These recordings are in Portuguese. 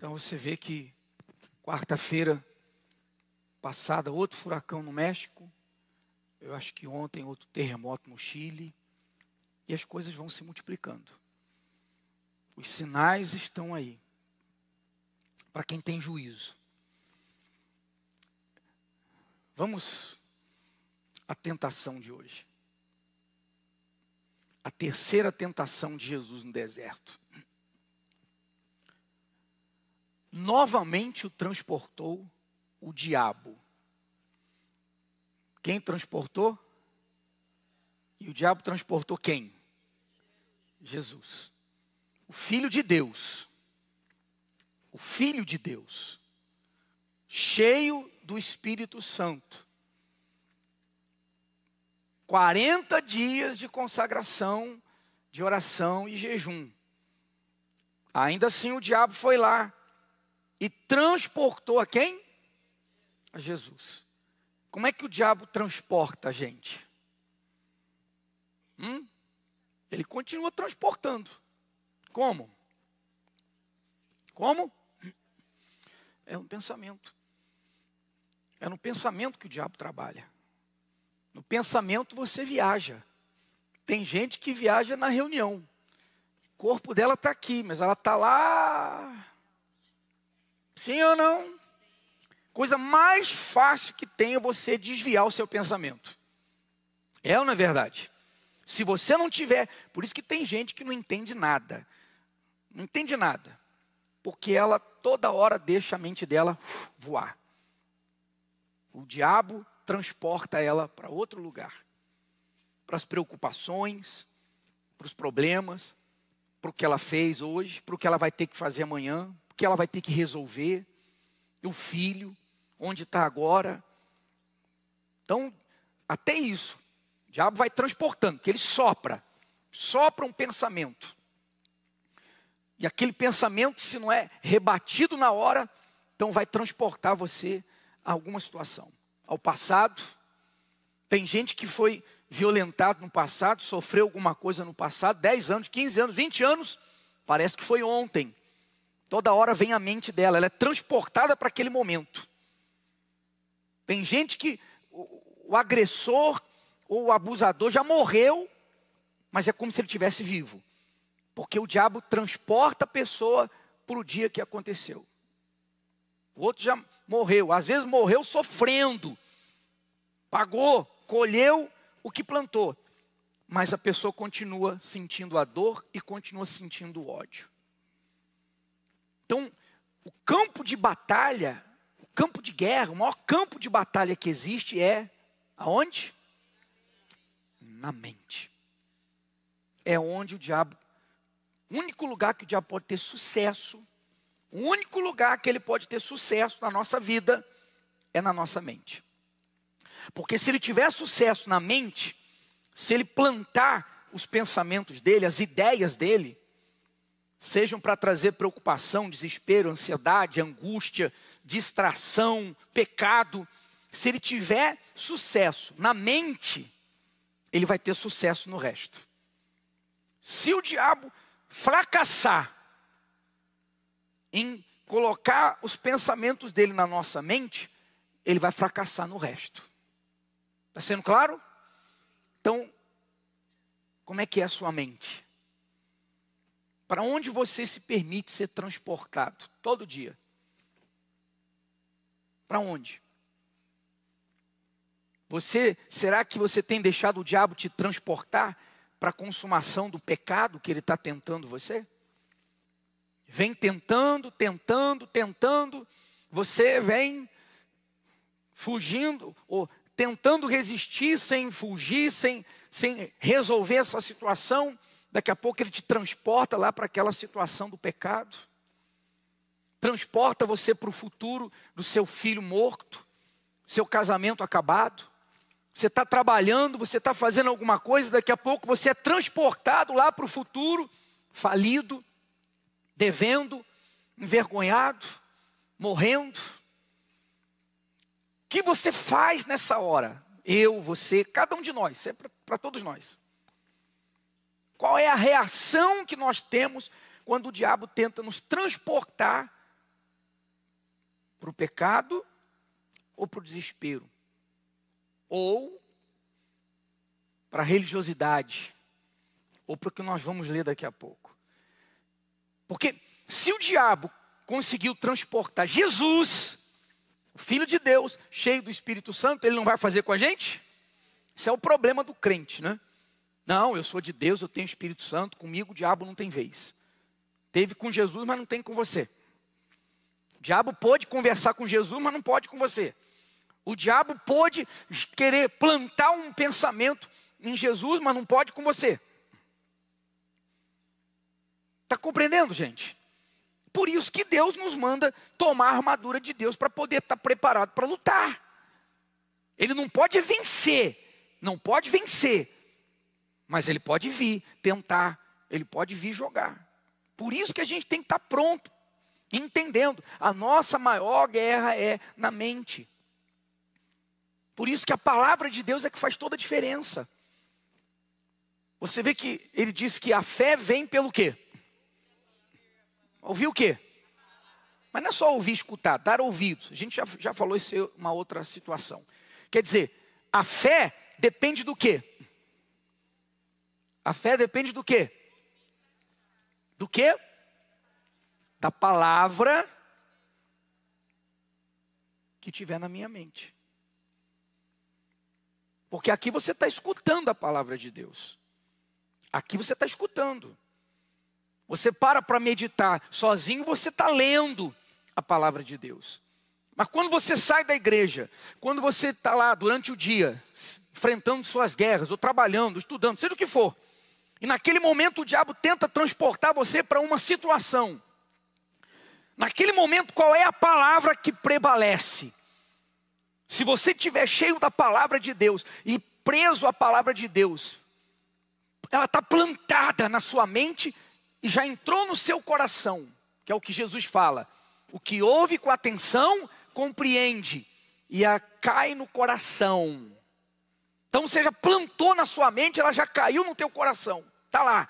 Então você vê que quarta-feira passada, outro furacão no México. Eu acho que ontem outro terremoto no Chile. E as coisas vão se multiplicando. Os sinais estão aí. Para quem tem juízo. Vamos à tentação de hoje. A terceira tentação de Jesus no deserto. Novamente o transportou o diabo. Quem transportou? E o diabo transportou quem? Jesus. O Filho de Deus. O Filho de Deus. Cheio do Espírito Santo. 40 dias de consagração, de oração e jejum. Ainda assim o diabo foi lá e transportou a quem? A Jesus. Como é que o diabo transporta a gente? Ele continua transportando. Como? Como? É no pensamento. É no pensamento que o diabo trabalha. No pensamento você viaja. Tem gente que viaja na reunião. O corpo dela está aqui, mas ela está lá. Sim ou não? Coisa mais fácil que tem é você desviar o seu pensamento. É ou não é verdade? Se você não tiver... Por isso que tem gente que não entende nada. Não entende nada. Porque ela toda hora deixa a mente dela voar. O diabo transporta ela para outro lugar. Para as preocupações, para os problemas, para o que ela fez hoje, para o que ela vai ter que fazer amanhã, o que ela vai ter que resolver. E o filho, onde está agora. Então, até isso, o diabo vai transportando, porque ele sopra um pensamento. E aquele pensamento, se não é rebatido na hora, então vai transportar você a alguma situação. Ao passado, tem gente que foi violentado no passado, sofreu alguma coisa no passado, 10 anos, 15 anos, 20 anos, parece que foi ontem. Toda hora vem a mente dela, ela é transportada para aquele momento. Tem gente que o agressor ou o abusador já morreu, mas é como se ele estivesse vivo. Porque o diabo transporta a pessoa para o dia que aconteceu. O outro já morreu, às vezes morreu sofrendo. Pagou, colheu o que plantou. Mas a pessoa continua sentindo a dor e continua sentindo o ódio. Então, o campo de batalha, o campo de guerra, o maior campo de batalha que existe é aonde? Na mente. É onde o diabo, o único lugar que o diabo pode ter sucesso, o único lugar que ele pode ter sucesso na nossa vida é na nossa mente. Porque se ele tiver sucesso na mente, se ele plantar os pensamentos dele, as ideias dele, sejam para trazer preocupação, desespero, ansiedade, angústia, distração, pecado. Se ele tiver sucesso na mente, ele vai ter sucesso no resto. Se o diabo fracassar em colocar os pensamentos dele na nossa mente, ele vai fracassar no resto. Está sendo claro? Então, como é que é a sua mente? Para onde você se permite ser transportado todo dia? Para onde? Será que você tem deixado o diabo te transportar para a consumação do pecado que ele está tentando você? Vem tentando, você vem fugindo, ou tentando resistir sem fugir, sem resolver essa situação. Daqui a pouco ele te transporta lá para aquela situação do pecado. Transporta você para o futuro do seu filho morto, seu casamento acabado. Você está trabalhando, você está fazendo alguma coisa, daqui a pouco você é transportado lá para o futuro, falido, devendo, envergonhado, morrendo. O que você faz nessa hora? Eu, você, cada um de nós, isso é para todos nós. Qual é a reação que nós temos quando o diabo tenta nos transportar Para o pecado ou para o desespero? Ou para a religiosidade? Ou para o que nós vamos ler daqui a pouco? Porque se o diabo conseguiu transportar Jesus, o Filho de Deus, cheio do Espírito Santo, ele não vai fazer com a gente? Esse é o problema do crente, né? Não, eu sou de Deus, eu tenho Espírito Santo, comigo o diabo não tem vez. Teve com Jesus, mas não tem com você. O diabo pôde conversar com Jesus, mas não pode com você. O diabo pôde querer plantar um pensamento em Jesus, mas não pode com você. Está compreendendo, gente? Por isso que Deus nos manda tomar a armadura de Deus para poder estar preparado para lutar. Ele não pode vencer, não pode vencer, mas ele pode vir tentar, ele pode vir jogar. Por isso que a gente tem que estar pronto, entendendo. A nossa maior guerra é na mente. Por isso que a palavra de Deus é que faz toda a diferença. Você vê que ele diz que a fé vem pelo quê? Ouvir o quê? Mas não é só ouvir, escutar, dar ouvidos. A gente já falou isso em uma outra situação. Quer dizer, a fé depende do quê? A fé depende do quê? Do quê? Da palavra que tiver na minha mente. Porque aqui você está escutando a palavra de Deus. Aqui você está escutando. Você para meditar sozinho, você está lendo a palavra de Deus. Mas quando você sai da igreja, quando você está lá durante o dia, enfrentando suas guerras, ou trabalhando, estudando, seja o que for, e naquele momento o diabo tenta transportar você para uma situação. Naquele momento, qual é a palavra que prevalece? Se você estiver cheio da palavra de Deus e preso à palavra de Deus, ela está plantada na sua mente e já entrou no seu coração, que é o que Jesus fala. O que ouve com atenção, compreende, e cai no coração. Então você já plantou na sua mente, ela já caiu no teu coração, está lá.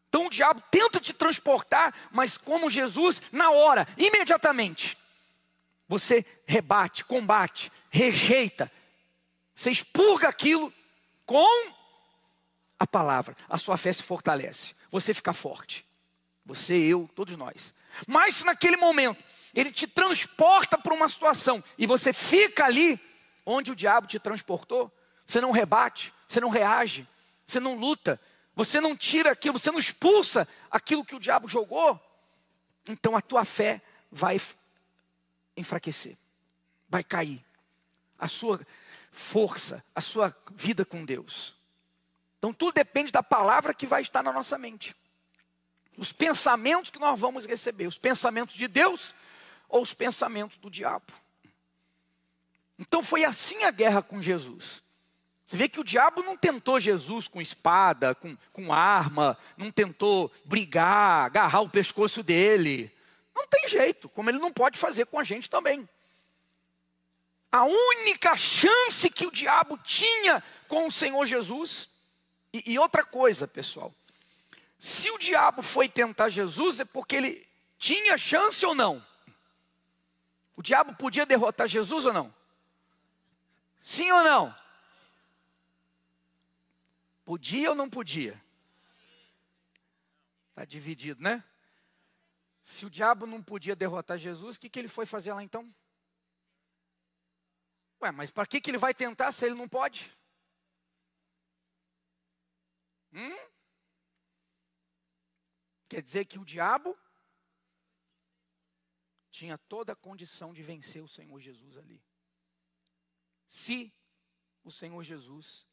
Então o diabo tenta te transportar, mas como Jesus, na hora, imediatamente, você rebate, combate, rejeita, você expurga aquilo com a palavra, a sua fé se fortalece, você fica forte, você, eu, todos nós. Mas se naquele momento, ele te transporta para uma situação, e você fica ali, onde o diabo te transportou, você não rebate, você não reage, você não luta, você não tira aquilo, você não expulsa aquilo que o diabo jogou, então a tua fé vai enfraquecer, vai cair, a sua força, a sua vida com Deus. Então tudo depende da palavra que vai estar na nossa mente. Os pensamentos que nós vamos receber, os pensamentos de Deus ou os pensamentos do diabo. Então foi assim a guerra com Jesus. Você vê que o diabo não tentou Jesus com espada, com arma, não tentou brigar, agarrar o pescoço dele. Não tem jeito, como ele não pode fazer com a gente também. A única chance que o diabo tinha com o Senhor Jesus. E outra coisa, pessoal. Se o diabo foi tentar Jesus, é porque ele tinha chance ou não? O diabo podia derrotar Jesus ou não? Sim ou não? Podia ou não podia? Está dividido, né? Se o diabo não podia derrotar Jesus, o que ele foi fazer lá então? Ué, mas para que ele vai tentar se ele não pode? Quer dizer que o diabo tinha toda a condição de vencer o Senhor Jesus ali. Se o Senhor Jesus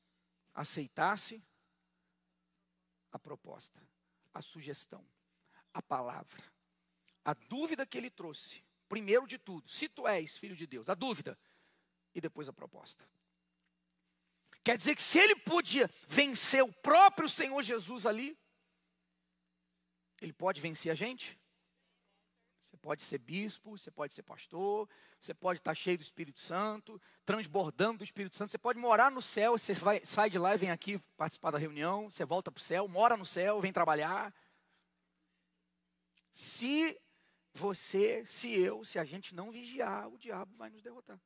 aceitasse a proposta, a sugestão, a palavra, a dúvida que ele trouxe, primeiro de tudo, se tu és filho de Deus, a dúvida, e depois a proposta. Quer dizer que se ele podia vencer o próprio Senhor Jesus ali, ele pode vencer a gente? Você pode ser bispo, você pode ser pastor, você pode estar cheio do Espírito Santo, transbordando do Espírito Santo, você pode morar no céu, você sai de lá e vem aqui participar da reunião, você volta para o céu, mora no céu, vem trabalhar. Se se a gente não vigiar, o diabo vai nos derrotar.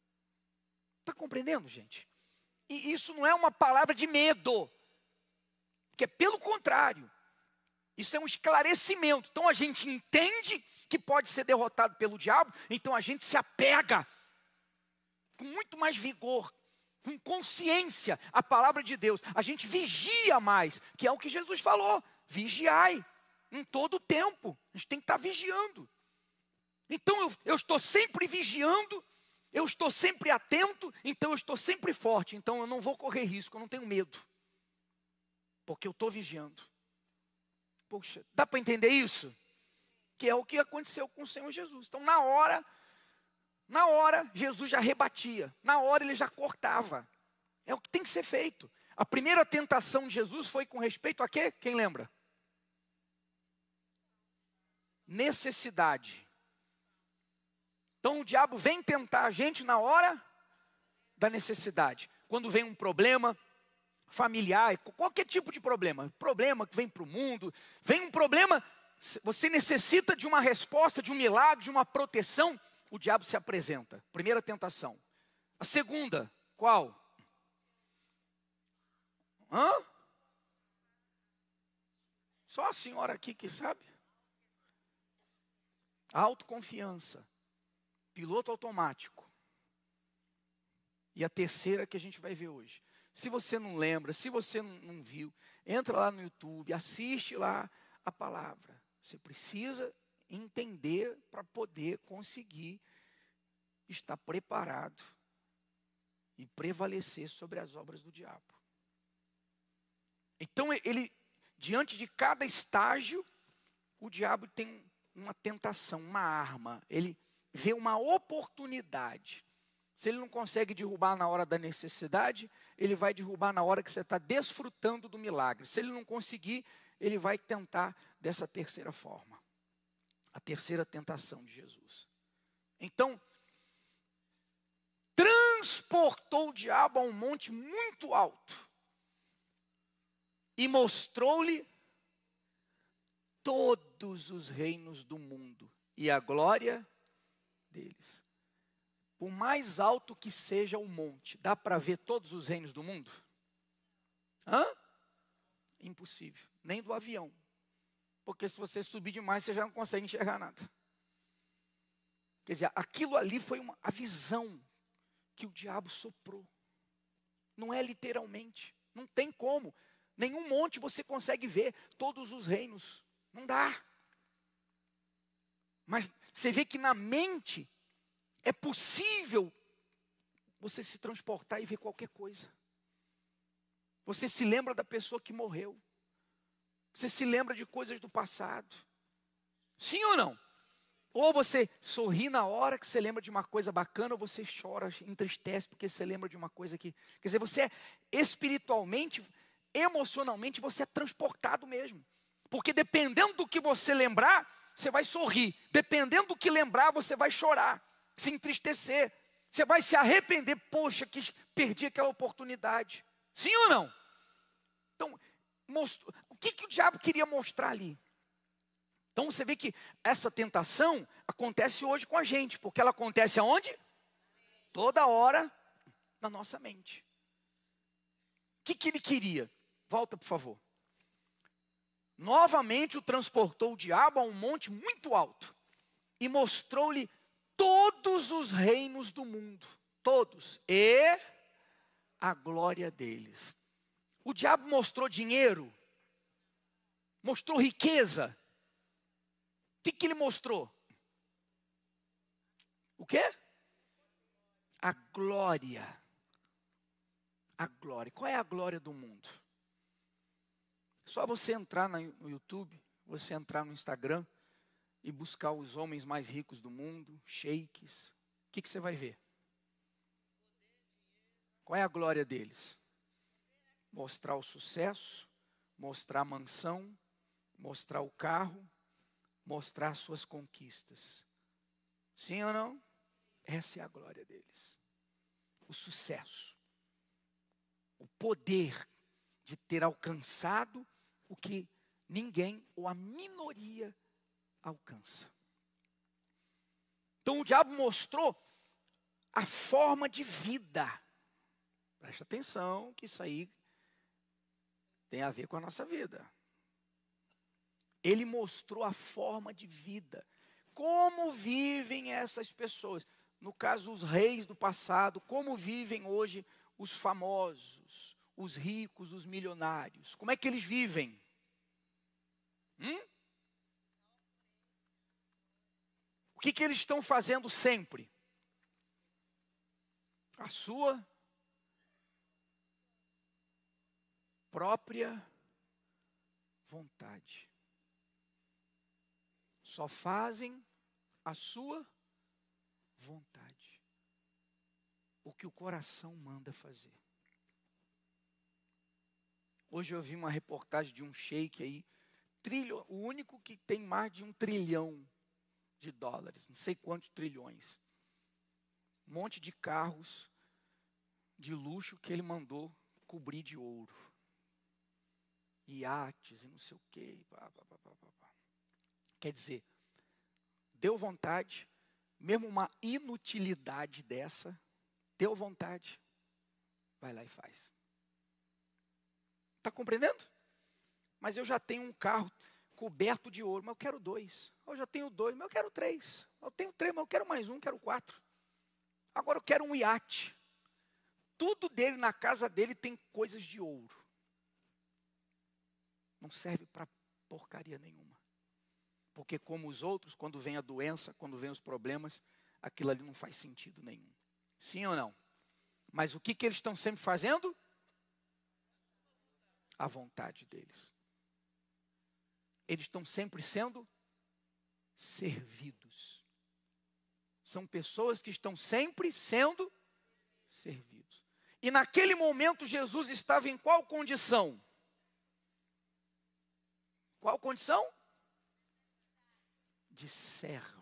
Está compreendendo, gente? E isso não é uma palavra de medo, porque pelo contrário, isso é um esclarecimento. Então a gente entende que pode ser derrotado pelo diabo, então a gente se apega com muito mais vigor, com consciência à palavra de Deus. A gente vigia mais, que é o que Jesus falou: vigiai em todo o tempo. A gente tem que estar vigiando. Então eu estou sempre vigiando, eu estou sempre atento, então eu estou sempre forte. Então eu não vou correr risco, eu não tenho medo, porque eu estou vigiando. Poxa, dá para entender isso? Que é o que aconteceu com o Senhor Jesus. Então na hora, Jesus já rebatia. Na hora ele já cortava. É o que tem que ser feito. A primeira tentação de Jesus foi com respeito a quê? Quem lembra? Necessidade. Então o diabo vem tentar a gente na hora da necessidade. Quando vem um problema familiar, qualquer tipo de problema que vem para o mundo, vem um problema, você necessita de uma resposta, de um milagre, de uma proteção, o diabo se apresenta. Primeira tentação. A segunda, qual? Só a senhora aqui que sabe. Autoconfiança. Piloto automático. E a terceira que a gente vai ver hoje. Se você não lembra, se você não viu, entra lá no YouTube, assiste lá a palavra. Você precisa entender para poder conseguir estar preparado e prevalecer sobre as obras do diabo. Então ele, diante de cada estágio, o diabo tem uma tentação, uma arma. Ele vê uma oportunidade. Se ele não consegue derrubar na hora da necessidade, ele vai derrubar na hora que você está desfrutando do milagre. Se ele não conseguir, ele vai tentar dessa terceira forma. A terceira tentação de Jesus. Então, transportou o diabo a um monte muito alto e mostrou-lhe todos os reinos do mundo e a glória deles. Por mais alto que seja o monte, dá para ver todos os reinos do mundo? Impossível, nem do avião. Porque se você subir demais, você já não consegue enxergar nada. Quer dizer, aquilo ali foi a visão que o diabo soprou. Não é literalmente, não tem como. Nenhum monte você consegue ver todos os reinos. Não dá. Mas você vê que na mente é possível você se transportar e ver qualquer coisa. Você se lembra da pessoa que morreu. Você se lembra de coisas do passado. Sim ou não? Ou você sorri na hora que você lembra de uma coisa bacana, ou você chora, entristece porque você lembra de uma coisa que... Quer dizer, você espiritualmente, emocionalmente, você é transportado mesmo. Porque dependendo do que você lembrar, você vai sorrir. Dependendo do que lembrar, você vai chorar, se entristecer. Você vai se arrepender. Poxa, que perdi aquela oportunidade. Sim ou não? Então, o que o diabo queria mostrar ali? Então você vê que essa tentação acontece hoje com a gente. Porque ela acontece aonde? Toda hora na nossa mente. O que ele queria? Volta, por favor. Novamente o transportou o diabo a um monte muito alto e mostrou-lhe todos os reinos do mundo, todos, e a glória deles. O diabo mostrou dinheiro, mostrou riqueza. O que ele mostrou? O quê? A glória. A glória. Qual é a glória do mundo? Só você entrar no YouTube, você entrar no Instagram e buscar os homens mais ricos do mundo, sheiks. O que você vai ver? Qual é a glória deles? Mostrar o sucesso, mostrar a mansão, mostrar o carro, mostrar suas conquistas. Sim ou não? Essa é a glória deles. O sucesso. O poder de ter alcançado o que ninguém ou a minoria alcança. Então o diabo mostrou a forma de vida. Presta atenção que isso aí tem a ver com a nossa vida. Ele mostrou a forma de vida. Como vivem essas pessoas? No caso, os reis do passado, como vivem hoje os famosos, os ricos, os milionários? Como é que eles vivem? O que eles estão fazendo sempre? A sua própria vontade. Só fazem a sua vontade. O que o coração manda fazer. Hoje eu vi uma reportagem de um sheik aí, o único que tem mais de 1 trilhão de dólares, não sei quantos trilhões. Um monte de carros de luxo que ele mandou cobrir de ouro. Iates e não sei o quê. Quer dizer, deu vontade, mesmo uma inutilidade dessa, deu vontade, vai lá e faz. Está compreendendo? Mas eu já tenho um carro coberto de ouro, mas eu quero 2. Eu já tenho 2, mas eu quero 3. Eu tenho 3, mas eu quero mais 1, quero 4. Agora eu quero um iate. Tudo dele, na casa dele, tem coisas de ouro. Não serve para porcaria nenhuma. Porque como os outros, quando vem a doença, quando vem os problemas, aquilo ali não faz sentido nenhum. Sim ou não? Mas o que eles estão sempre fazendo? A vontade deles. Eles estão sempre sendo servidos. São pessoas que estão sempre sendo servidos. E naquele momento Jesus estava em qual condição? Qual condição? De servo.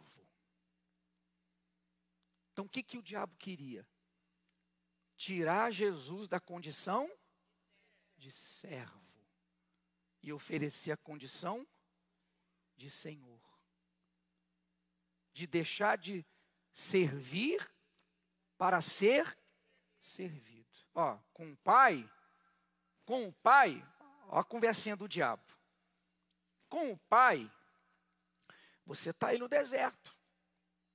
Então o que o diabo queria? Tirar Jesus da condição de servo e oferecer a condição de Senhor. De deixar de servir para ser servido. Ó, com o pai, ó a conversinha do diabo. Com o pai, você está aí no deserto.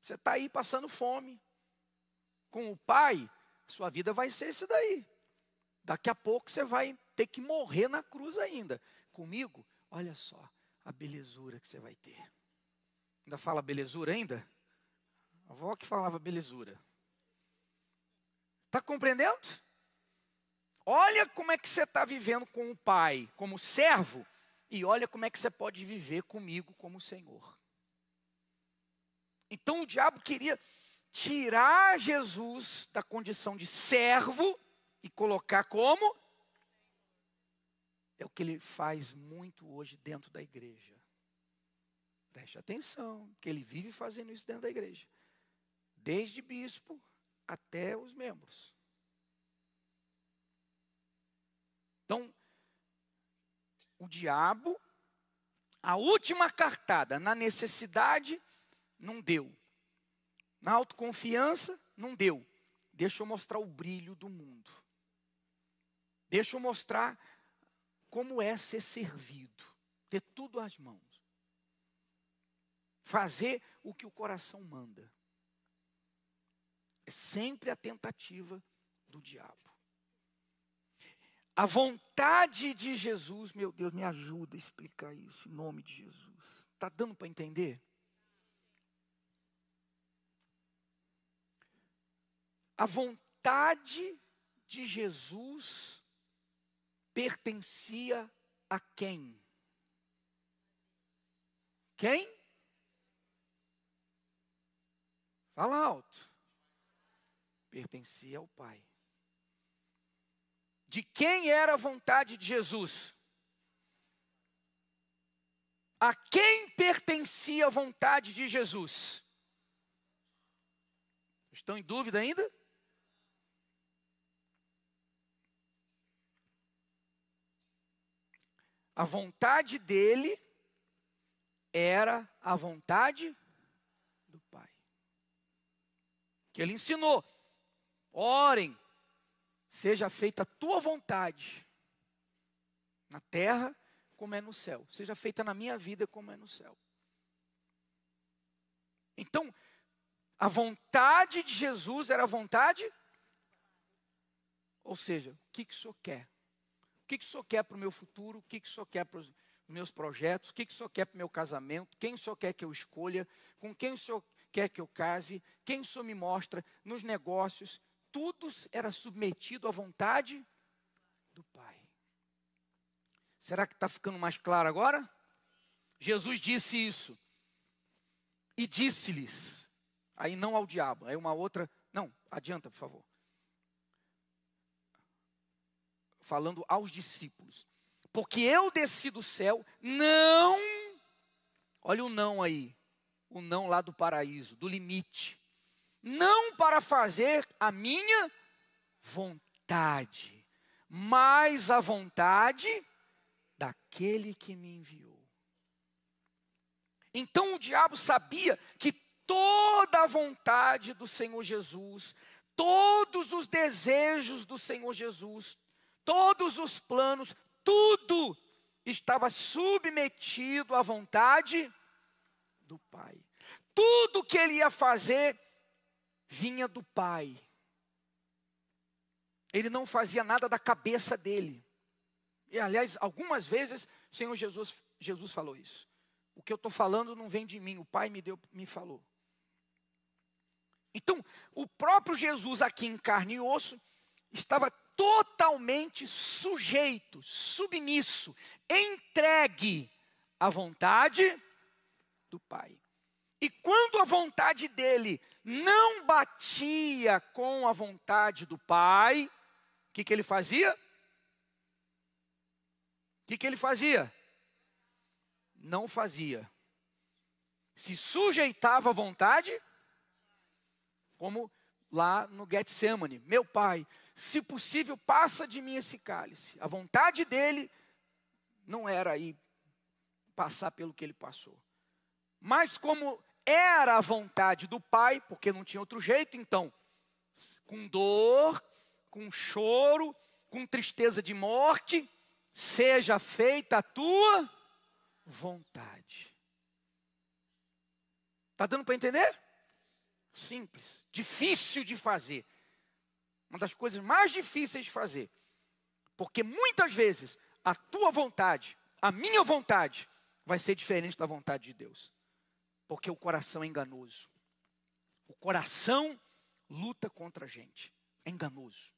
Você está aí passando fome. Com o pai, sua vida vai ser isso daí. Daqui a pouco você vai ter que morrer na cruz ainda. Comigo, olha só a belezura que você vai ter. Ainda fala belezura ainda? A avó que falava belezura. Está compreendendo? Olha como é que você está vivendo com o pai como servo. E olha como é que você pode viver comigo como Senhor. Então o diabo queria tirar Jesus da condição de servo e colocar como? É o que ele faz muito hoje dentro da igreja. Preste atenção, que ele vive fazendo isso dentro da igreja. Desde bispo até os membros. Então, o diabo, a última cartada na necessidade, não deu. Na autoconfiança, não deu. Deixa eu mostrar o brilho do mundo. Deixa eu mostrar como é ser servido. Ter tudo às mãos. Fazer o que o coração manda. É sempre a tentativa do diabo. A vontade de Jesus, meu Deus, me ajuda a explicar isso, em nome de Jesus. Está dando para entender? A vontade de Jesus pertencia a quem? Quem? Fala alto. Pertencia ao Pai. De quem era a vontade de Jesus? A quem pertencia a vontade de Jesus? Estão em dúvida ainda? A vontade dele era a vontade do Pai. que ele ensinou. Orem, seja feita a tua vontade, na terra como é no céu. Seja feita na minha vida como é no céu. Então, a vontade de Jesus era a vontade, ou seja, o que o Senhor quer? O que o Senhor quer para o meu futuro? O que o Senhor quer para os meus projetos? O que o Senhor quer para o meu casamento? Quem o Senhor quer que eu escolha? Com quem o Senhor quer que eu case? Quem o Senhor me mostra nos negócios? Tudo era submetido à vontade do Pai. Será que está ficando mais claro agora? Jesus disse isso. E disse-lhes, aí não ao diabo, aí uma outra, não, adianta por favor. Falando aos discípulos. Porque eu desci do céu, não, olha o não aí, o não lá do paraíso, do limite. Não para fazer a minha vontade, mas a vontade daquele que me enviou. Então o diabo sabia que toda a vontade do Senhor Jesus, todos os desejos do Senhor Jesus, todos os planos, tudo estava submetido à vontade do Pai. Tudo que ele ia fazer vinha do Pai. Ele não fazia nada da cabeça dele. E aliás, algumas vezes o Senhor Jesus falou isso. O que eu estou falando não vem de mim, o Pai me falou. Então, o próprio Jesus aqui em carne e osso estava totalmente sujeito, submisso, entregue à vontade do Pai. E quando a vontade dele não batia com a vontade do Pai, o que ele fazia? O que ele fazia? Não fazia. Se sujeitava à vontade, como lá no Getsemane. Meu Pai, se possível, passa de mim esse cálice. A vontade dele não era aí passar pelo que ele passou. Mas como era a vontade do Pai, porque não tinha outro jeito, então, com dor, com choro, com tristeza de morte, seja feita a tua vontade. Está dando para entender? Simples, difícil de fazer. Uma das coisas mais difíceis de fazer. Porque muitas vezes a tua vontade, a minha vontade, vai ser diferente da vontade de Deus. Porque o coração é enganoso. O coração luta contra a gente. É enganoso.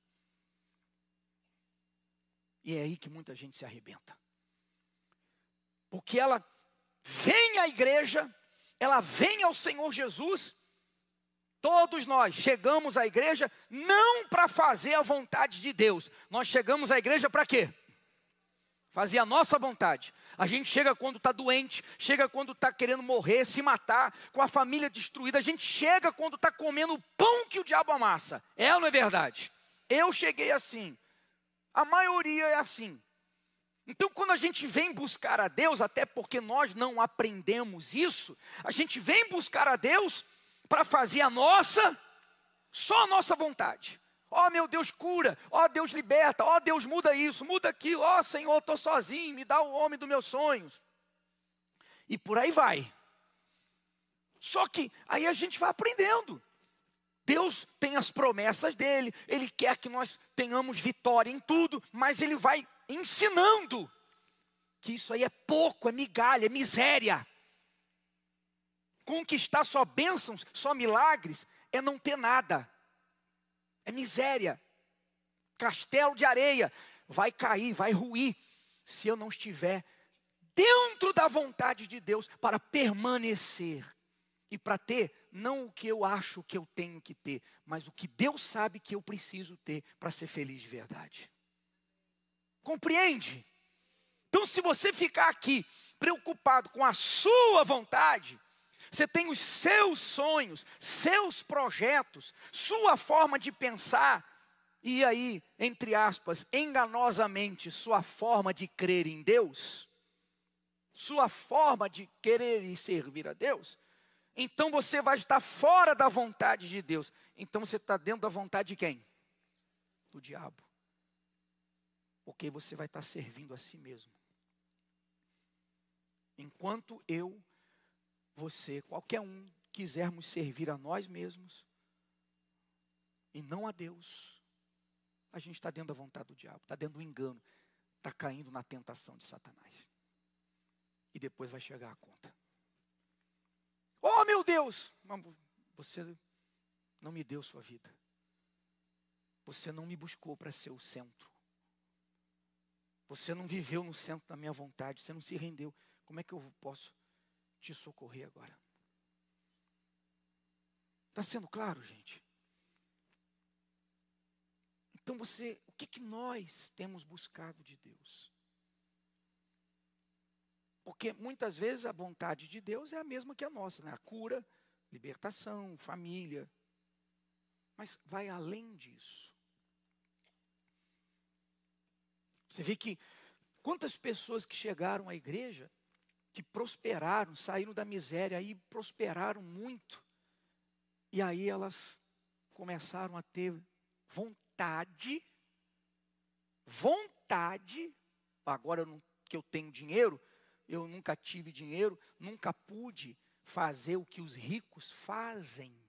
E é aí que muita gente se arrebenta. Porque ela vem à igreja, ela vem ao Senhor Jesus. Todos nós chegamos à igreja não para fazer a vontade de Deus. Nós chegamos à igreja para quê? Fazer a nossa vontade. A gente chega quando está doente, chega quando está querendo morrer, se matar, com a família destruída. A gente chega quando está comendo o pão que o diabo amassa. É ou não é verdade? Eu cheguei assim. A maioria é assim. Então quando a gente vem buscar a Deus, até porque nós não aprendemos isso, a gente vem buscar a Deus para fazer só a nossa vontade. Ó meu Deus cura, ó Deus liberta, ó Deus muda isso, muda aquilo, ó Senhor estou sozinho, me dá o homem dos meus sonhos. E por aí vai. Só que aí a gente vai aprendendo. Deus tem as promessas dele, Ele quer que nós tenhamos vitória em tudo, mas Ele vai ensinando que isso aí é pouco, é migalha, é miséria. Conquistar só bênçãos, só milagres, é não ter nada. É miséria. Castelo de areia vai cair, vai ruir, se eu não estiver dentro da vontade de Deus para permanecer. E para ter, não o que eu acho que eu tenho que ter, mas o que Deus sabe que eu preciso ter para ser feliz de verdade. Compreende? Então se você ficar aqui preocupado com a sua vontade, você tem os seus sonhos, seus projetos, sua forma de pensar, e aí, entre aspas, enganosamente, sua forma de crer em Deus, sua forma de querer e servir a Deus, então você vai estar fora da vontade de Deus. Então você está dentro da vontade de quem? Do diabo. Porque você vai estar servindo a si mesmo. Enquanto eu, você, qualquer um, quisermos servir a nós mesmos e não a Deus, a gente está dentro da vontade do diabo, está dentro do engano, está caindo na tentação de Satanás. E depois vai chegar a conta. Oh, meu Deus! Você não me deu sua vida. Você não me buscou para ser o centro. Você não viveu no centro da minha vontade. Você não se rendeu. Como é que eu posso te socorrer agora? Está sendo claro, gente? Então o que nós temos buscado de Deus? Porque muitas vezes a vontade de Deus é a mesma que a nossa, né? A cura, libertação, família. Mas vai além disso. Você vê que quantas pessoas que chegaram à igreja, que prosperaram, saíram da miséria e prosperaram muito. E aí elas começaram a ter vontade, agora que eu tenho dinheiro, eu nunca tive dinheiro, nunca pude fazer o que os ricos fazem.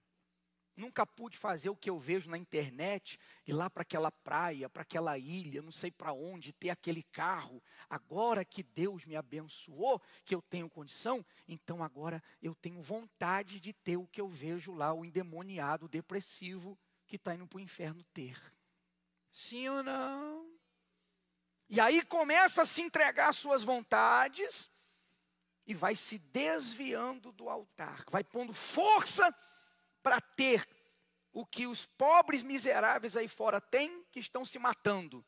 Nunca pude fazer o que eu vejo na internet, ir lá para aquela praia, para aquela ilha, não sei para onde, ter aquele carro. Agora que Deus me abençoou, que eu tenho condição, então agora eu tenho vontade de ter o que eu vejo lá, o endemoniado, o depressivo, que está indo para o inferno ter. Sim ou não? E aí começa a se entregar às suas vontades e vai se desviando do altar, vai pondo força para ter o que os pobres miseráveis aí fora têm, que estão se matando.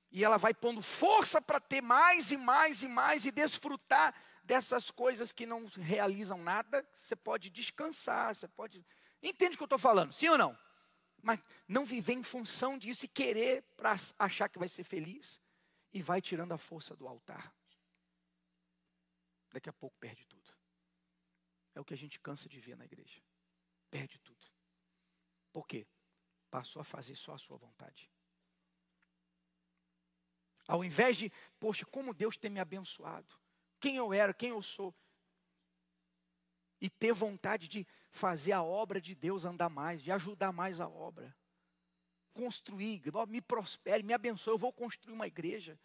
E ela vai pondo força para ter mais e mais e mais e desfrutar dessas coisas que não realizam nada. Você pode descansar, você pode... Entende o que eu estou falando, sim ou não? Mas não viver em função disso e querer para achar que vai ser feliz e vai tirando a força do altar. Daqui a pouco perde tudo. É o que a gente cansa de ver na igreja. Perde tudo. Por quê? Passou a fazer só a sua vontade. Ao invés de, poxa, como Deus tem me abençoado. Quem eu era, quem eu sou. E ter vontade de fazer a obra de Deus andar mais, de ajudar mais a obra. Construir, me prospere, me abençoe, eu vou construir uma igreja.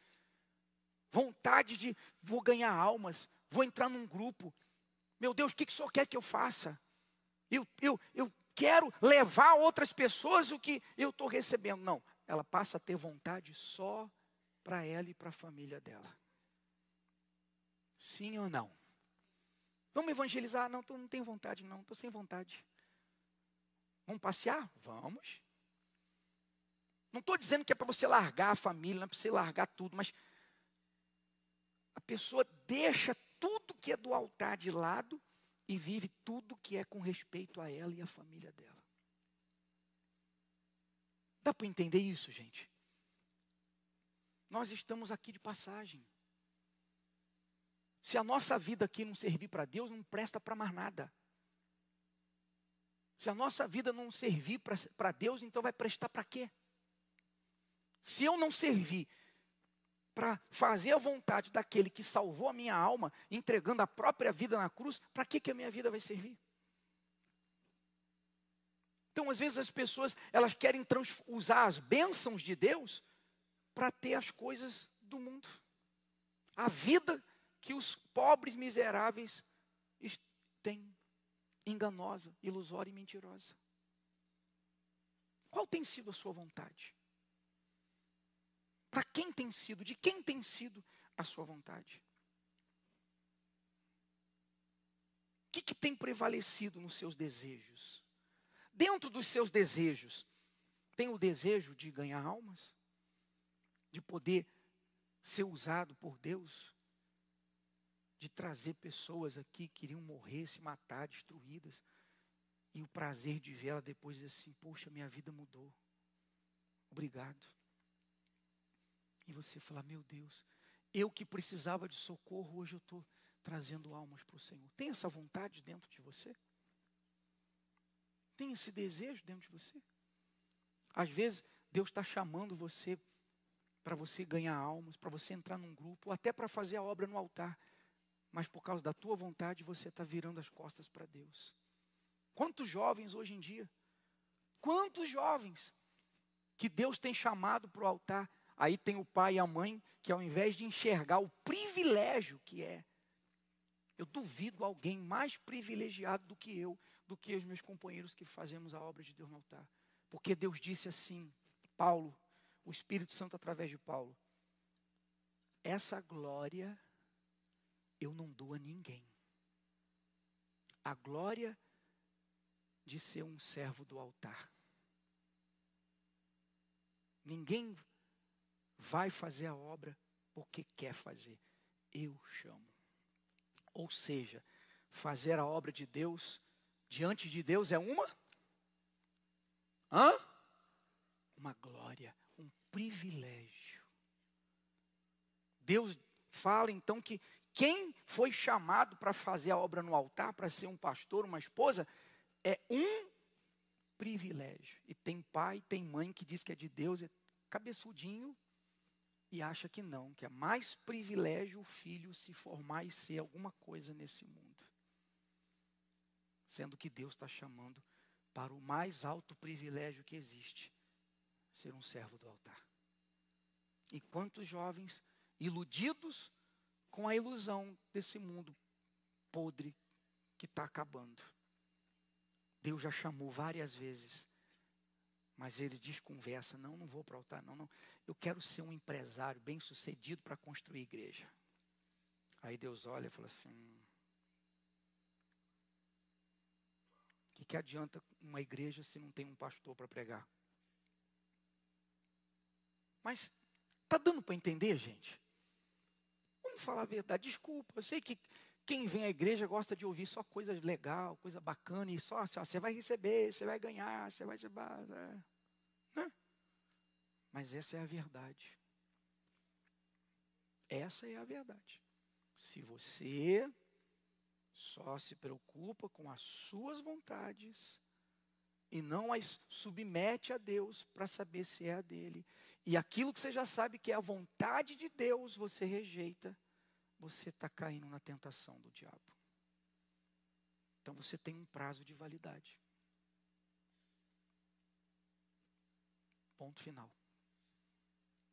Vontade de, vou ganhar almas, vou entrar num grupo. Meu Deus, o que o Senhor quer que eu faça? Eu quero levar a outras pessoas o que eu estou recebendo. Não, ela passa a ter vontade só para ela e para a família dela. Sim ou não? Vamos evangelizar? Não, não tenho vontade não, estou sem vontade. Vamos passear? Vamos. Não estou dizendo que é para você largar a família, não é para você largar tudo, mas a pessoa deixa tudo que é do altar de lado e vive tudo que é com respeito a ela e a família dela. Dá para entender isso, gente? Nós estamos aqui de passagem. Se a nossa vida aqui não servir para Deus, não presta para mais nada. Se a nossa vida não servir para Deus, então vai prestar para quê? Se eu não servir para fazer a vontade daquele que salvou a minha alma, entregando a própria vida na cruz, para que a minha vida vai servir? Então, às vezes as pessoas, elas querem usar as bênçãos de Deus para ter as coisas do mundo. A vida que os pobres miseráveis têm, enganosa, ilusória e mentirosa. Qual tem sido a sua vontade? Para quem tem sido, de quem tem sido a sua vontade? O que tem prevalecido nos seus desejos? Dentro dos seus desejos, tem o desejo de ganhar almas? De poder ser usado por Deus? De trazer pessoas aqui que queriam morrer, se matar, destruídas. E o prazer de ver ela depois dizer assim, poxa, minha vida mudou. Obrigado. E você fala, meu Deus, eu que precisava de socorro, hoje eu estou trazendo almas para o Senhor. Tem essa vontade dentro de você? Tem esse desejo dentro de você? Às vezes, Deus está chamando você para você ganhar almas, para você entrar num grupo, ou até para fazer a obra no altar. Mas por causa da tua vontade, você está virando as costas para Deus. Quantos jovens hoje em dia? Quantos jovens que Deus tem chamado para o altar? Aí tem o pai e a mãe que ao invés de enxergar o privilégio que é, eu duvido alguém mais privilegiado do que eu, do que os meus companheiros que fazemos a obra de Deus no altar. Porque Deus disse assim, Paulo, o Espírito Santo através de Paulo, essa glória eu não dou a ninguém. A glória de ser um servo do altar. Ninguém vai fazer a obra porque quer fazer. Eu chamo. Ou seja, fazer a obra de Deus diante de Deus é uma glória, um privilégio. Deus fala então que quem foi chamado para fazer a obra no altar, para ser um pastor, uma esposa, é um privilégio. E tem pai, tem mãe que diz que é de Deus, é cabeçudinho, e acha que não, que é mais privilégio o filho se formar e ser alguma coisa nesse mundo. Sendo que Deus está chamando para o mais alto privilégio que existe, ser um servo do altar. E quantos jovens iludidos com a ilusão desse mundo podre que está acabando. Deus já chamou várias vezes, mas ele desconversa, não vou para o altar, não. Eu quero ser um empresário bem sucedido para construir igreja. Aí Deus olha e fala assim, o que adianta uma igreja se não tem um pastor para pregar? Mas está dando para entender, gente? Vamos falar a verdade, desculpa, eu sei que quem vem à igreja gosta de ouvir só coisa legal, coisa bacana, e só assim, você vai receber, você vai ganhar, você vai ser... Né? Mas essa é a verdade. Essa é a verdade. Se você só se preocupa com as suas vontades e não as submete a Deus para saber se é a dele, e aquilo que você já sabe que é a vontade de Deus, você rejeita, você está caindo na tentação do diabo. Então você tem um prazo de validade. Ponto final.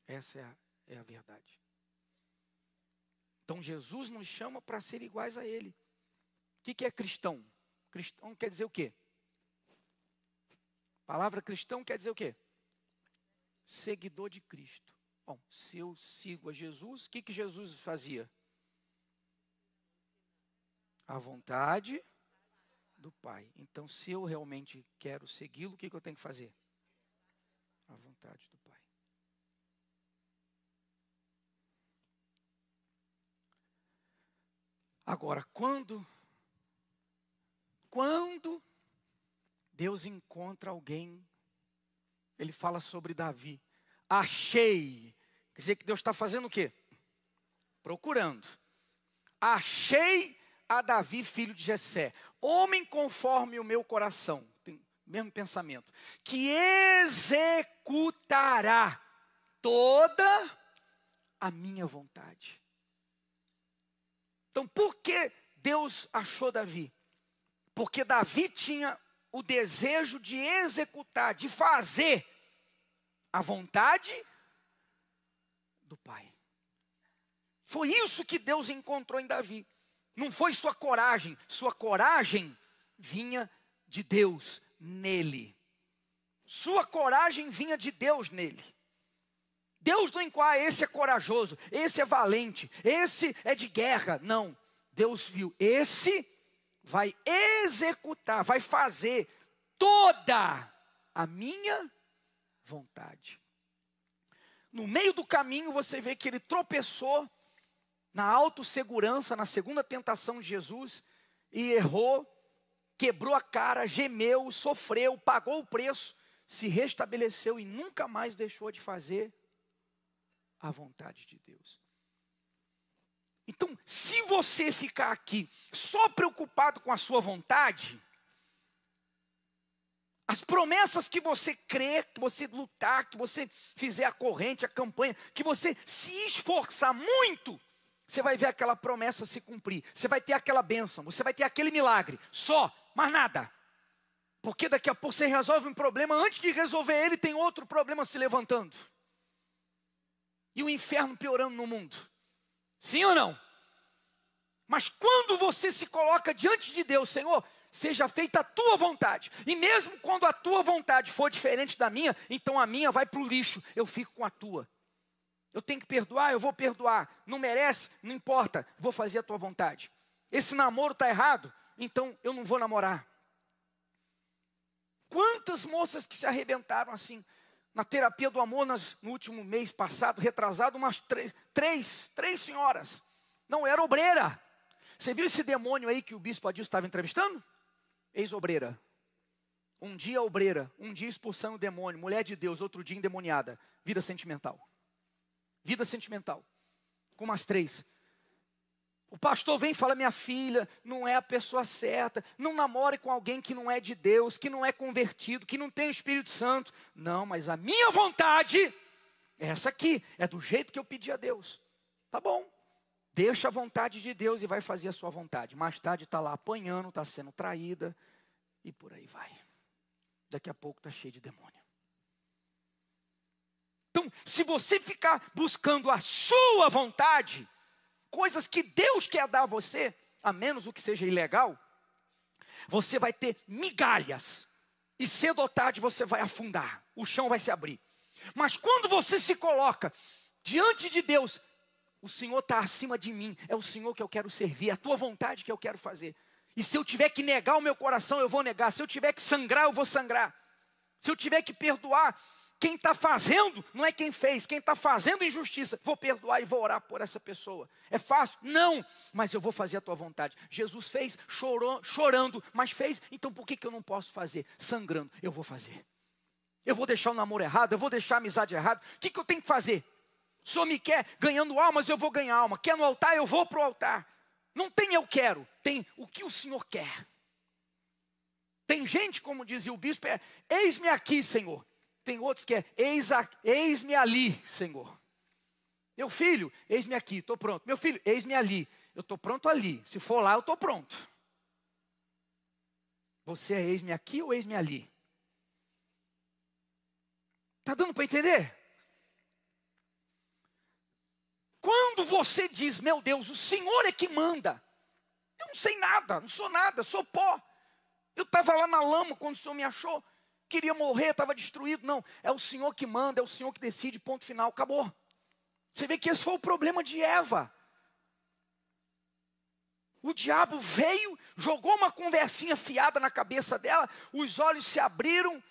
Essa é a verdade. Então Jesus nos chama para ser iguais a Ele. O que é cristão? Cristão quer dizer o quê? A palavra cristão quer dizer o quê? Seguidor de Cristo. Bom, se eu sigo a Jesus, o que Jesus fazia? A vontade do Pai. Então, se eu realmente quero segui-lo, o que eu tenho que fazer? A vontade do Pai. Agora, quando Deus encontra alguém, ele fala sobre Davi. Achei. Quer dizer que Deus está fazendo o quê? Procurando. Achei a Davi, filho de Jessé, homem conforme o meu coração. Tem o mesmo pensamento. Que executará toda a minha vontade. Então, por que Deus achou Davi? Porque Davi tinha o desejo de executar, de fazer a vontade do Pai. Foi isso que Deus encontrou em Davi. Não foi sua coragem vinha de Deus nele. Sua coragem vinha de Deus nele. Deus não enquadra, esse é corajoso, esse é valente, esse é de guerra. Não, Deus viu, esse vai executar, vai fazer toda a minha vontade. No meio do caminho você vê que ele tropeçou na autossegurança, na segunda tentação de Jesus, e errou, quebrou a cara, gemeu, sofreu, pagou o preço, se restabeleceu e nunca mais deixou de fazer a vontade de Deus. Então, se você ficar aqui só preocupado com a sua vontade, As promessas que você crê, que você lutar, que você fizer a corrente, a campanha, que você se esforçar muito, você vai ver aquela promessa se cumprir. Você vai ter aquela bênção, você vai ter aquele milagre. Só, mais nada. Porque daqui a pouco você resolve um problema, antes de resolver ele, tem outro problema se levantando. E o inferno piorando no mundo. Sim ou não? Mas quando você se coloca diante de Deus, Senhor, seja feita a tua vontade. E mesmo quando a tua vontade for diferente da minha, então a minha vai para o lixo, eu fico com a tua. Eu tenho que perdoar, eu vou perdoar. Não merece, não importa, vou fazer a tua vontade. Esse namoro está errado, então eu não vou namorar. Quantas moças que se arrebentaram assim, na terapia do amor, no último mês passado, retrasado, umas três senhoras. Não era obreira. Você viu esse demônio aí que o bispo Adilson estava entrevistando? Ex-obreira. Um dia obreira, um dia expulsando o demônio, mulher de Deus, outro dia endemoniada. Vida sentimental. Vida sentimental. Com umas 3. O pastor vem e fala, minha filha, não é a pessoa certa, não namore com alguém que não é de Deus, que não é convertido, que não tem o Espírito Santo. Não, mas a minha vontade é essa aqui, é do jeito que eu pedi a Deus. Tá bom, deixa a vontade de Deus e vai fazer a sua vontade. Mais tarde está lá apanhando, está sendo traída e por aí vai. Daqui a pouco está cheio de demônio. Então, se você ficar buscando a sua vontade, coisas que Deus quer dar a você, a menos o que seja ilegal, você vai ter migalhas. E cedo ou tarde você vai afundar. O chão vai se abrir. Mas quando você se coloca diante de Deus, o Senhor está acima de mim. É o Senhor que eu quero servir. É a tua vontade que eu quero fazer. E se eu tiver que negar o meu coração, eu vou negar. Se eu tiver que sangrar, eu vou sangrar. Se eu tiver que perdoar, quem está fazendo não é quem fez. Quem está fazendo injustiça, vou perdoar e vou orar por essa pessoa. É fácil? Não, mas eu vou fazer a tua vontade. Jesus fez chorando, mas fez. Então por que eu não posso fazer? Sangrando, eu vou fazer. Eu vou deixar o namoro errado, eu vou deixar a amizade errada. O que eu tenho que fazer? O Senhor me quer ganhando almas, eu vou ganhar alma. Quer no altar, eu vou para o altar. Não tem eu quero, tem o que o Senhor quer. Tem gente, como dizia o bispo, eis-me aqui, Senhor. Tem outros que eis-me ali, Senhor. Meu filho, eis-me aqui, estou pronto. Meu filho, eis-me ali. Eu estou pronto ali. Se for lá, eu estou pronto. Você é eis-me aqui ou eis-me ali? Está dando para entender? Quando você diz, meu Deus, o Senhor é que manda. Eu não sei nada, não sou nada, sou pó. Eu estava lá na lama quando o Senhor me achou. Queria morrer, estava destruído. Não, é o Senhor que manda, é o Senhor que decide, ponto final, acabou. Você vê que esse foi o problema de Eva. O diabo veio, jogou uma conversinha fiada na cabeça dela, os olhos se abriram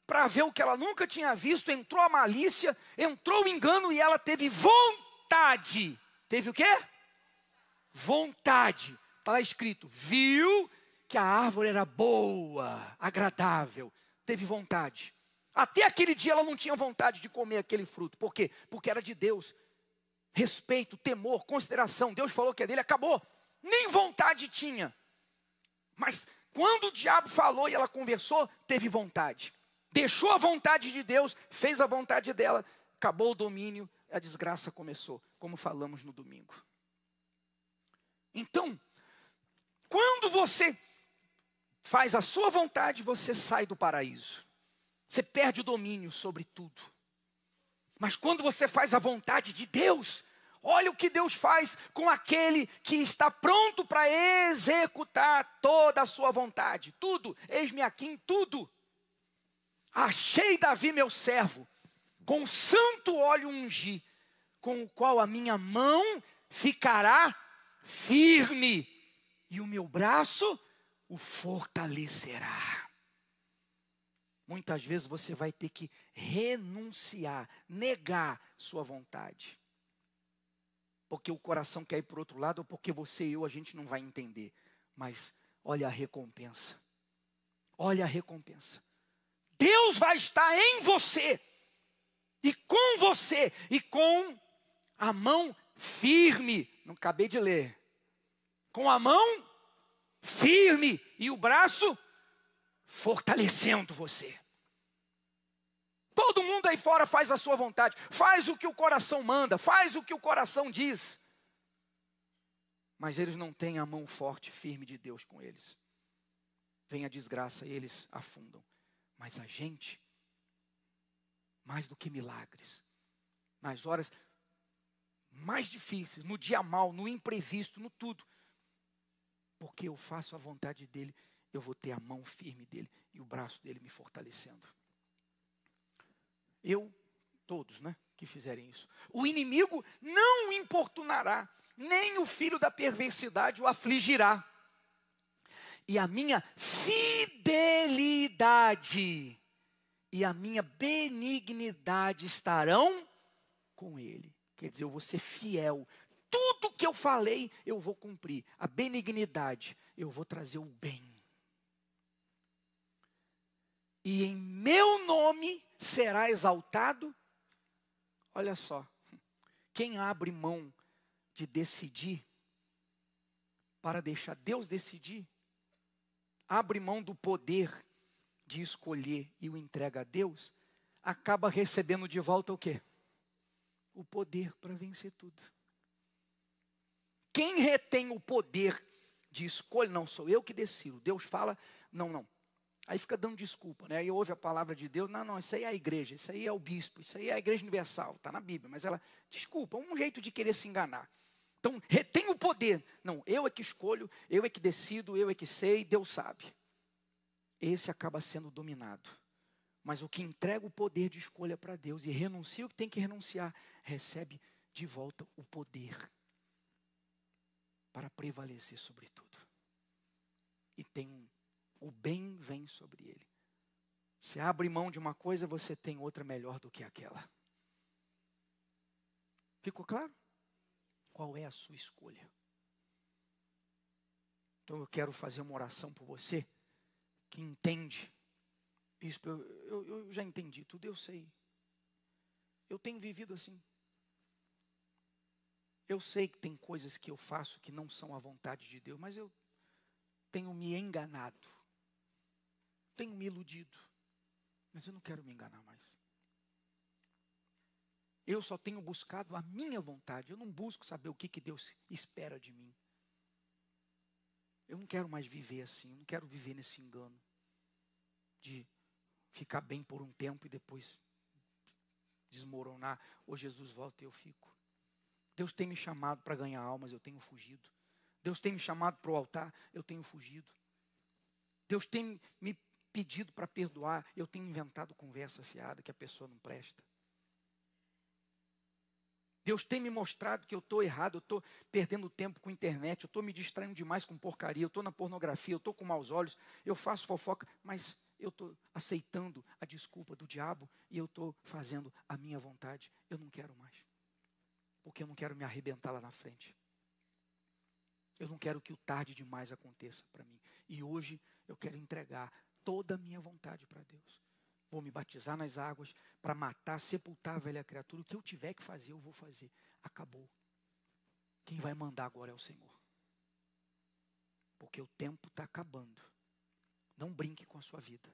para ver o que ela nunca tinha visto, entrou a malícia, entrou o engano e ela teve vontade. Teve o quê? Vontade. Está lá escrito, viu que a árvore era boa, agradável. Teve vontade. Até aquele dia ela não tinha vontade de comer aquele fruto. Por quê? Porque era de Deus. Respeito, temor, consideração. Deus falou que é dele, acabou. Nem vontade tinha. Mas quando o diabo falou e ela conversou, teve vontade. Deixou a vontade de Deus, fez a vontade dela, acabou o domínio, a desgraça começou, como falamos no domingo. Então, quando você faz a sua vontade, você sai do paraíso. Você perde o domínio sobre tudo. Mas quando você faz a vontade de Deus, olha o que Deus faz com aquele que está pronto para executar toda a sua vontade. Tudo, eis-me aqui em tudo. Achei Davi meu servo, com santo óleo ungi, com o qual a minha mão ficará firme, e o meu braço o fortalecerá. Muitas vezes você vai ter que renunciar, negar sua vontade. Porque o coração quer ir para o outro lado, ou porque você e eu, a gente não vai entender. Mas olha a recompensa. Olha a recompensa. Deus vai estar em você, e com você, e com a mão firme. Não acabei de ler. Com a mão firme e o braço fortalecendo você. Todo mundo aí fora faz a sua vontade, faz o que o coração manda, faz o que o coração diz. Mas eles não têm a mão forte, firme de Deus com eles. Vem a desgraça e eles afundam. Mas a gente, mais do que milagres, nas horas mais difíceis, no dia mau, no imprevisto, no tudo, porque eu faço a vontade dele, eu vou ter a mão firme dele e o braço dele me fortalecendo. Todos, né, que fizerem isso. O inimigo não o importunará, nem o filho da perversidade o afligirá. E a minha fidelidade e a minha benignidade estarão com ele. Quer dizer, eu vou ser fiel. Tudo que eu falei, eu vou cumprir. A benignidade, eu vou trazer o bem. E em meu nome será exaltado. Olha só, quem abre mão de decidir para deixar Deus decidir, abre mão do poder de escolher e o entrega a Deus, acaba recebendo de volta o quê? O poder para vencer tudo. Quem retém o poder de escolha, não sou eu que decido, Deus fala, não. Aí fica dando desculpa, né? Aí ouve a palavra de Deus, não, isso aí é a igreja, isso aí é o bispo, isso aí é a igreja universal, está na Bíblia, mas ela, desculpa, um jeito de querer se enganar. Então, retém o poder. Não, eu é que escolho, eu é que decido, eu é que sei, Deus sabe. Esse acaba sendo dominado. Mas o que entrega o poder de escolha para Deus e renuncia o que tem que renunciar, recebe de volta o poder para prevalecer sobre tudo. E o bem vem sobre ele. Se abre mão de uma coisa, você tem outra melhor do que aquela. Ficou claro? Qual é a sua escolha? Então eu quero fazer uma oração por você que entende. Bispo, eu já entendi tudo, eu sei. Eu tenho vivido assim. Eu sei que tem coisas que eu faço que não são a vontade de Deus, mas eu tenho me enganado. Tenho me iludido. Mas eu não quero me enganar mais. Eu só tenho buscado a minha vontade. Eu não busco saber o que Deus espera de mim. Eu não quero mais viver assim. Eu não quero viver nesse engano. De ficar bem por um tempo e depois desmoronar. Ou Jesus volta e eu fico. Deus tem me chamado para ganhar almas, eu tenho fugido. Deus tem me chamado para o altar, eu tenho fugido. Deus tem me pedido para perdoar, eu tenho inventado conversa fiada que a pessoa não presta. Deus tem me mostrado que eu estou errado, eu estou perdendo tempo com a internet, eu estou me distraindo demais com porcaria, eu estou na pornografia, eu estou com maus olhos, eu faço fofoca, mas eu estou aceitando a desculpa do diabo e eu estou fazendo a minha vontade. Eu não quero mais, porque eu não quero me arrebentar lá na frente. Eu não quero que o tarde demais aconteça para mim. E hoje eu quero entregar toda a minha vontade para Deus. Vou me batizar nas águas para matar, sepultar a velha criatura. O que eu tiver que fazer, eu vou fazer. Acabou. Quem vai mandar agora é o Senhor. Porque o tempo está acabando. Não brinque com a sua vida.